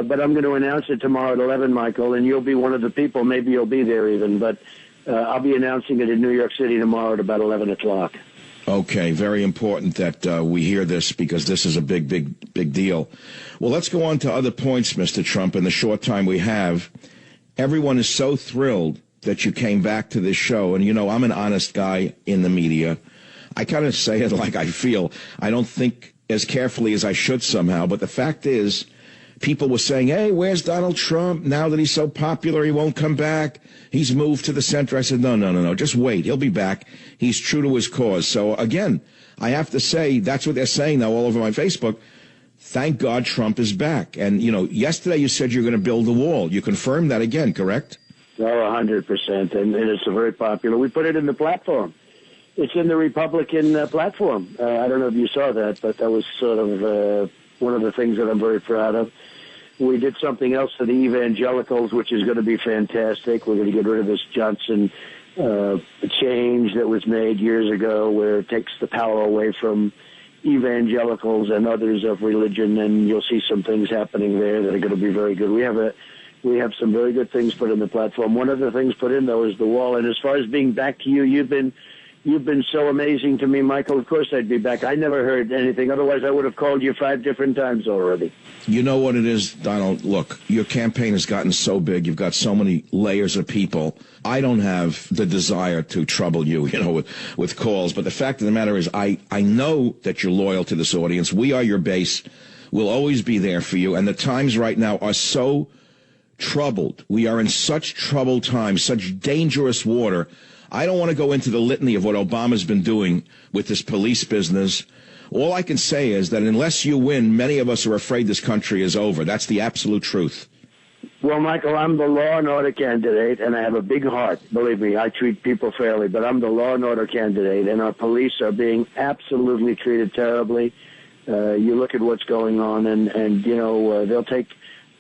But I'm going to announce it tomorrow at 11, Michael, and you'll be one of the people. Maybe you'll be there even, but I'll be announcing it in New York City tomorrow at about 11 o'clock. Okay, very important that we hear this because this is a big, big, big deal. Well, let's go on to other points, Mr. Trump, in the short time we have. Everyone is so thrilled that you came back to this show. And, you know, I'm an honest guy in the media. I kind of say it like I feel. I don't think as carefully as I should somehow. But the fact is, people were saying, hey, where's Donald Trump? Now that he's so popular, he won't come back. He's moved to the center. I said, no. Just wait. He'll be back. He's true to his cause. So, again, I have to say, that's what they're saying now all over my Facebook. Thank God Trump is back. And, you know, yesterday you said you're going to build a wall. You confirmed that again, correct? Oh, 100%. And it's very popular. We put it in the platform. It's in the Republican platform. I don't know if you saw that, but that was sort of one of the things that I'm very proud of. We did something else for the evangelicals, which is going to be fantastic. We're going to get rid of this Johnson change that was made years ago where it takes the power away from evangelicals and others of religion, and you'll see some things happening there that are going to be very good. We have some very good things put in the platform. One of the things put in, though, is the wall. And as far as being back to you, you've been so amazing to me, Michael. Of course I'd be back. I never heard anything. Otherwise, I would have called you 5 different times already. You know what it is, Donald? Look, your campaign has gotten so big. You've got so many layers of people. I don't have the desire to trouble you, you know, with calls. But the fact of the matter is I know that you're loyal to this audience. We are your base. We'll always be there for you. And the times right now are so troubled. We are in such troubled times, such dangerous water. I don't want to go into the litany of what Obama's been doing with this police business. All I can say is that unless you win, many of us are afraid this country is over. That's the absolute truth. Well, Michael, I'm the law and order candidate, and I have a big heart. Believe me, I treat people fairly, but I'm the law and order candidate, and our police are being absolutely treated terribly. You look at what's going on, and you know, they'll take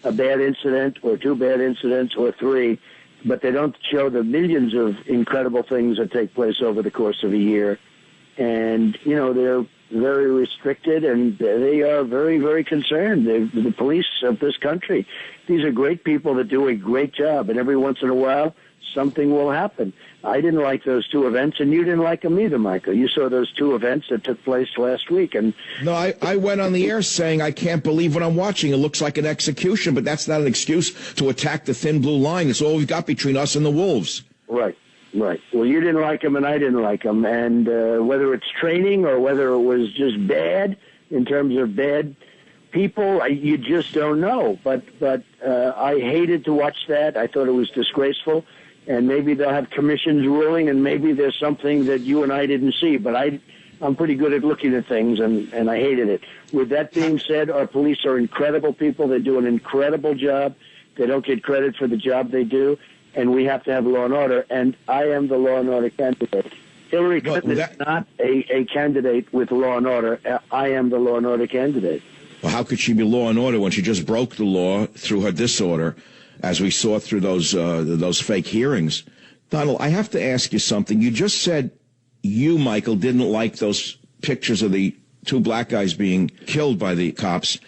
a bad incident or 2 bad incidents or 3, but they don't show the millions of incredible things that take place over the course of a year. And, you know, they're very restricted, and they are very, very concerned. The police of this country, these are great people that do a great job, and every once in a while, something will happen. I didn't like those 2 events, and you didn't like them either, Michael. You saw those 2 events that took place last week. And no, I went on the air saying I can't believe what I'm watching. It looks like an execution, but that's not an excuse to attack the thin blue line. It's all we've got between us and the wolves. Right. Well, you didn't like them, and I didn't like them. And whether it's training or whether it was just bad in terms of bad people, you just don't know. But I hated to watch that. I thought it was disgraceful. And maybe they'll have commissions ruling, and maybe there's something that you and I didn't see. But I'm pretty good at looking at things, and I hated it. With that being said, our police are incredible people. They do an incredible job. They don't get credit for the job they do, and we have to have law and order. And I am the law and order candidate. Hillary Clinton is not a candidate with law and order. I am the law and order candidate. Well, how could she be law and order when she just broke the law through her disorder, as we saw through those fake hearings? Donald, I have to ask you something. You just said you, Michael, didn't like those pictures of the 2 black guys being killed by the cops.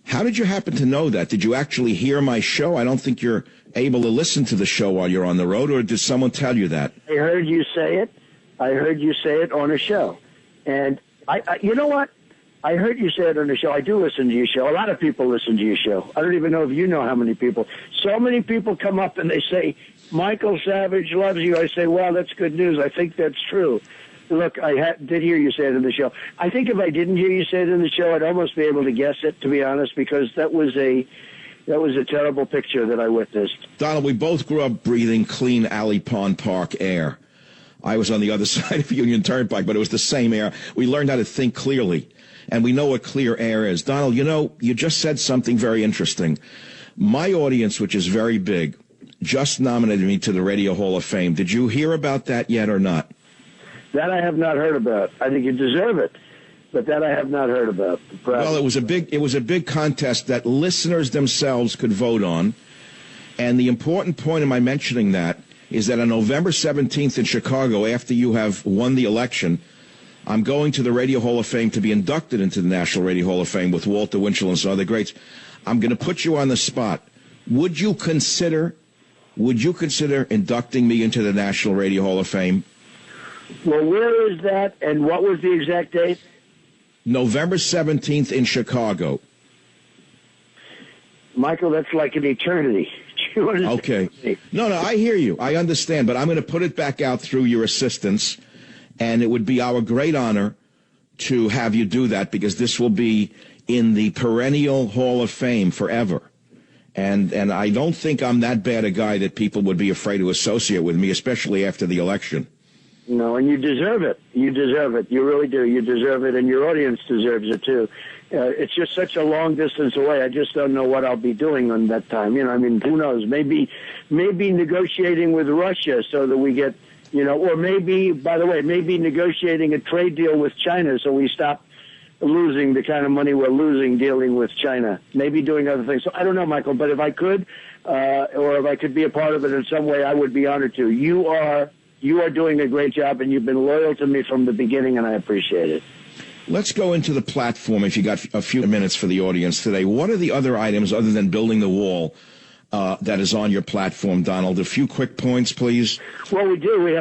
How did you happen to know that? Did you actually hear my show? I don't think you're able to listen to the show while you're on the road, or did someone tell you that? I heard you say it. I heard you say it on a show. And I you know what? I heard you say it on the show. I do listen to your show. A lot of people listen to your show. I don't even know if you know how many people. So many people come up and they say, Michael Savage loves you. I say, well, that's good news. I think that's true. Look, I did hear you say it in the show. I think if I didn't hear you say it in the show, I'd almost be able to guess it, to be honest, because that was a terrible picture that I witnessed. Donald, we both grew up breathing clean Alley Pond Park air. I was on the other side of Union Turnpike, but it was the same air. We learned how to think clearly, and we know what clear air is. Donald, you know, you just said something very interesting. My audience, which is very big, just nominated me to the Radio Hall of Fame. Did you hear about that yet or not? That I have not heard about. I think you deserve it, but that I have not heard about. Well, it was a big contest that listeners themselves could vote on, and the important point of my mentioning that is that on November 17th in Chicago, after you have won the election, I'm going to the Radio Hall of Fame to be inducted into the National Radio Hall of Fame with Walter Winchell and some other greats. I'm going to put you on the spot. Would you consider inducting me into the National Radio Hall of Fame? Well, where is that, and what was the exact date? November 17th in Chicago. Michael, that's like an eternity. Okay. No, I hear you. I understand, but I'm going to put it back out through your assistance, and it would be our great honor to have you do that, because this will be in the perennial Hall of Fame forever. And I don't think I'm that bad a guy that people would be afraid to associate with me, especially after the election. No, and you deserve it. You deserve it. You really do. You deserve it, and your audience deserves it, too. It's just such a long distance away. I just don't know what I'll be doing on that time. I mean, who knows? Maybe negotiating with Russia so that we get, or maybe, by the way, maybe negotiating a trade deal with China so we stop losing the kind of money we're losing dealing with China. Maybe doing other things. So I don't know, Michael, but if I could, or if I could be a part of it in some way, I would be honored to. You are doing a great job, and you've been loyal to me from the beginning, and I appreciate it. Let's go into the platform, if you got a few minutes for the audience today. What are the other items, other than building the wall, that is on your platform, Donald? A few quick points, please. Well, we do. We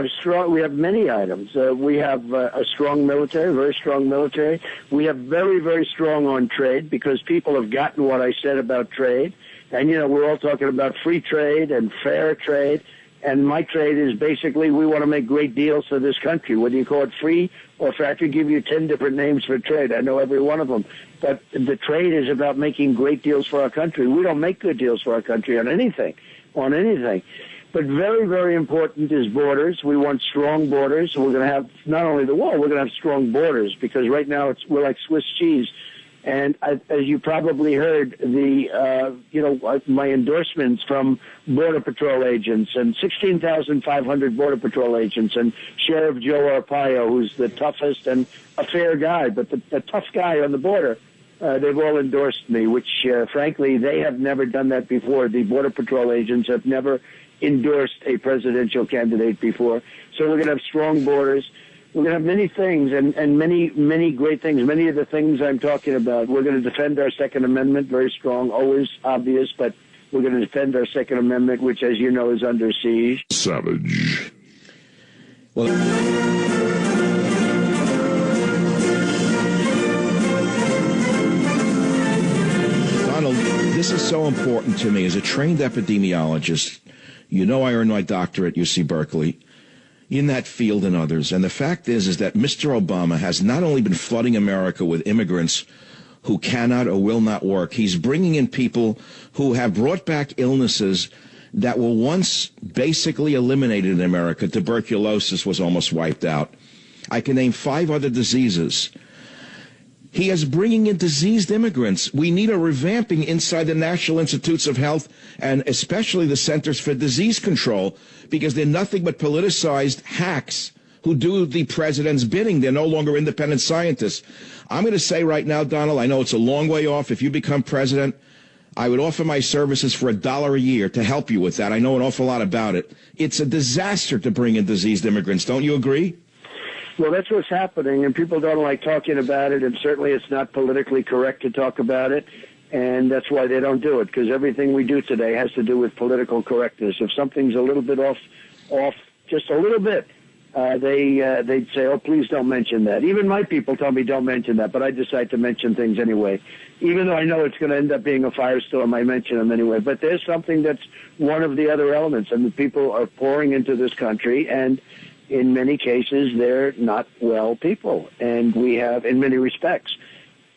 have many items. We have a strong military, very strong military. We have very, very strong on trade, because people have gotten what I said about trade. And, we're all talking about free trade and fair trade. And my trade is basically, we want to make great deals for this country. Whether you call it free or fair, I could give you 10 different names for trade. I know every one of them. But the trade is about making great deals for our country. We don't make good deals for our country on anything. But very, very important is borders. We want strong borders. We're going to have not only the wall, we're going to have strong borders, because right now we're like Swiss cheese. And as you probably heard, my endorsements from Border Patrol agents, and 16,500 Border Patrol agents, and Sheriff Joe Arpaio, who's the toughest and a fair guy, but the tough guy on the border, they've all endorsed me, which, frankly, they have never done that before. The Border Patrol agents have never endorsed a presidential candidate before. So we're going to have strong borders. We're going to have many things, and many, many great things. Many of the things I'm talking about. We're going to defend our Second Amendment, very strong, always obvious, but we're going to defend our Second Amendment, which, as you know, is under siege. Savage. Well, Donald, this is so important to me. As a trained epidemiologist, I earned my doctorate at UC Berkeley in that field and others. And the fact is that Mr. Obama has not only been flooding America with immigrants who cannot or will not work, he's bringing in people who have brought back illnesses that were once basically eliminated in America. Tuberculosis was almost wiped out. I can name 5 other diseases. He is bringing in diseased immigrants. We need a revamping inside the National Institutes of Health, and especially the Centers for Disease Control, because they're nothing but politicized hacks who do the president's bidding. They're no longer independent scientists. I'm going to say right now, Donald, I know it's a long way off. If you become president, I would offer my services for $1 a year to help you with that. I know an awful lot about it. It's a disaster to bring in diseased immigrants. Don't you agree? Well, that's what's happening, and people don't like talking about it, and certainly it's not politically correct to talk about it, and that's why they don't do it, because everything we do today has to do with political correctness. If something's a little bit off just a little bit, they'd say, oh, please don't mention that. Even my people tell me don't mention that, but I decide to mention things anyway. Even though I know it's going to end up being a firestorm, I mention them anyway. But there's something that's one of the other elements, and the people are pouring into this country, and in many cases, they're not well people, and we have, in many respects.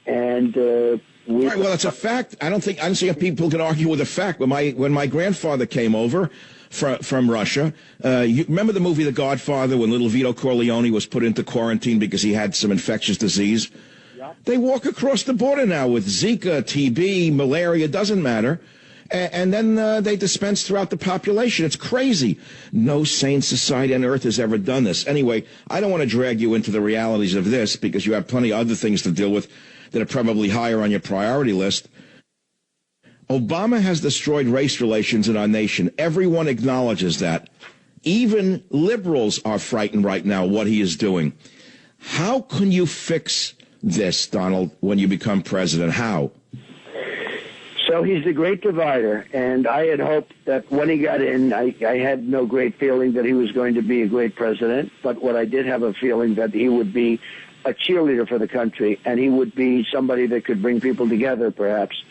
And right, well, it's a fact. I don't see how people can argue with a fact. When my grandfather came over from Russia, you remember the movie The Godfather, when little Vito Corleone was put into quarantine because he had some infectious disease? Yep. They walk across the border now with Zika, TB, malaria, doesn't matter. And then they dispense throughout the population. It's crazy. No sane society on earth has ever done this. Anyway, I don't want to drag you into the realities of this, because you have plenty of other things to deal with that are probably higher on your priority list. Obama has destroyed race relations in our nation. Everyone acknowledges that. Even liberals are frightened right now what he is doing. How can you fix this, Donald, when you become president? How? So Well, he's the great divider, and I had hoped that when he got in, I had no great feeling that he was going to be a great president, but what I did have a feeling that he would be a cheerleader for the country, and he would be somebody that could bring people together, perhaps.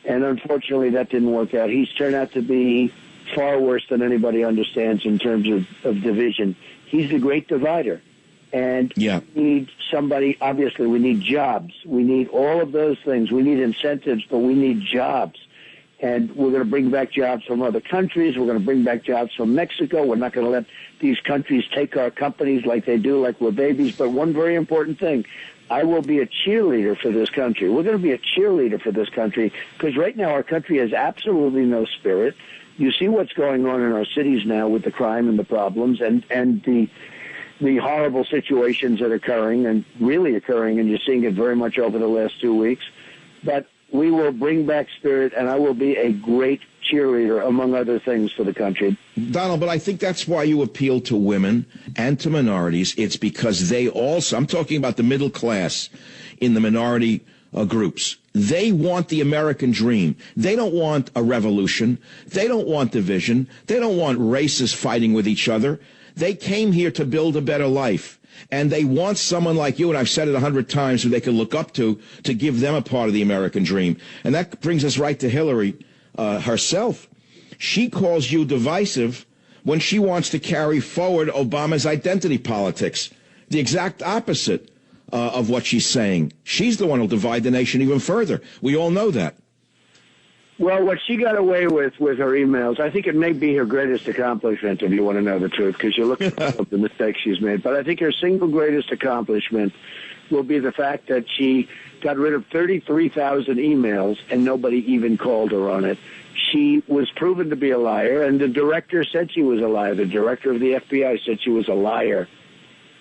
And unfortunately, that didn't work out. He's turned out to be far worse than anybody understands in terms of division. He's the great divider. And we need somebody, obviously, we need jobs. We need all of those things. We need incentives, but we need jobs. And we're going to bring back jobs from other countries. We're going to bring back jobs from Mexico. We're not going to let these countries take our companies like they do, like we're babies. But one very important thing, I will be a cheerleader for this country. We're going to be a cheerleader for this country because right now our country has absolutely no spirit. You see what's going on in our cities now with the crime and the problems and the horrible situations that are occurring and really occurring, and you're seeing it very much over the last 2 weeks. But we will bring back spirit, and I will be a great cheerleader, among other things, for the country. Donald, but I think that's why you appeal to women and to minorities. It's because they also, I'm talking about the middle class in the minority groups. They want the American dream. They don't want a revolution. They don't want division. They don't want races fighting with each other. They came here to build a better life, and they want someone like you, and I've said it 100 times, who they can look up to give them a part of the American dream. And that brings us right to Hillary herself. She calls you divisive when she wants to carry forward Obama's identity politics, the exact opposite of what she's saying. She's the one who'll divide the nation even further. We all know that. Well, what she got away with her emails, I think it may be her greatest accomplishment, if you want to know the truth, because you look at the mistakes she's made. But I think her single greatest accomplishment will be the fact that she got rid of 33,000 emails and nobody even called her on it. She was proven to be a liar, and the director said she was a liar. The director of the FBI said she was a liar,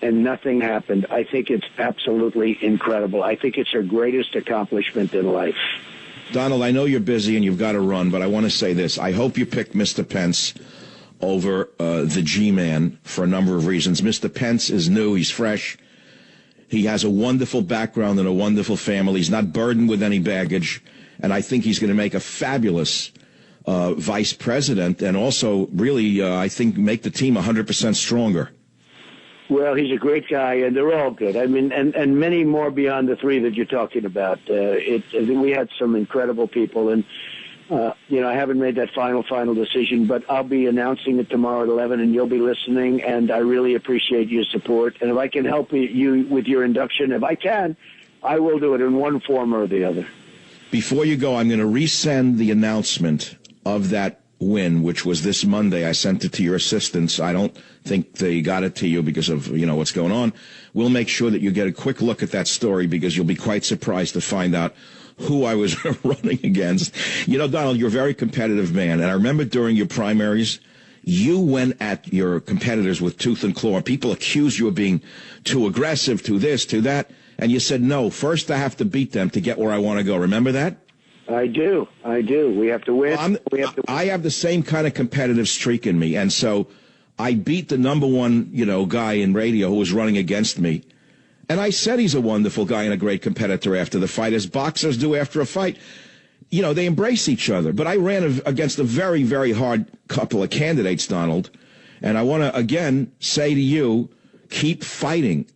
and nothing happened. I think it's absolutely incredible. I think it's her greatest accomplishment in life. Donald, I know you're busy and you've got to run, but I want to say this. I hope you pick Mr. Pence over the G-Man for a number of reasons. Mr. Pence is new. He's fresh. He has a wonderful background and a wonderful family. He's not burdened with any baggage, and I think he's going to make a fabulous vice president and also really, I think, make the team 100% stronger. Well, he's a great guy, and they're all good. I mean, and many more beyond the three that you're talking about. We had some incredible people, and, I haven't made that final decision, but I'll be announcing it tomorrow at 11, and you'll be listening, and I really appreciate your support. And if I can help you with your induction, if I can, I will do it in one form or the other. Before you go, I'm going to resend the announcement of that win, which was this Monday. I sent it to your assistants. I don't think they got it to you because of, what's going on. We'll make sure that you get a quick look at that story because you'll be quite surprised to find out who I was running against. Donald, you're a very competitive man. And I remember during your primaries, you went at your competitors with tooth and claw. People accused you of being too aggressive, too this, too that. And you said, no, first I have to beat them to get where I want to go. Remember that? I do. We have to win. I have the same kind of competitive streak in me, and so I beat the number one, guy in radio who was running against me. And I said he's a wonderful guy and a great competitor after the fight, as boxers do after a fight. They embrace each other. But I ran against a very, very hard couple of candidates, Donald. And I want to, again, say to you, keep fighting.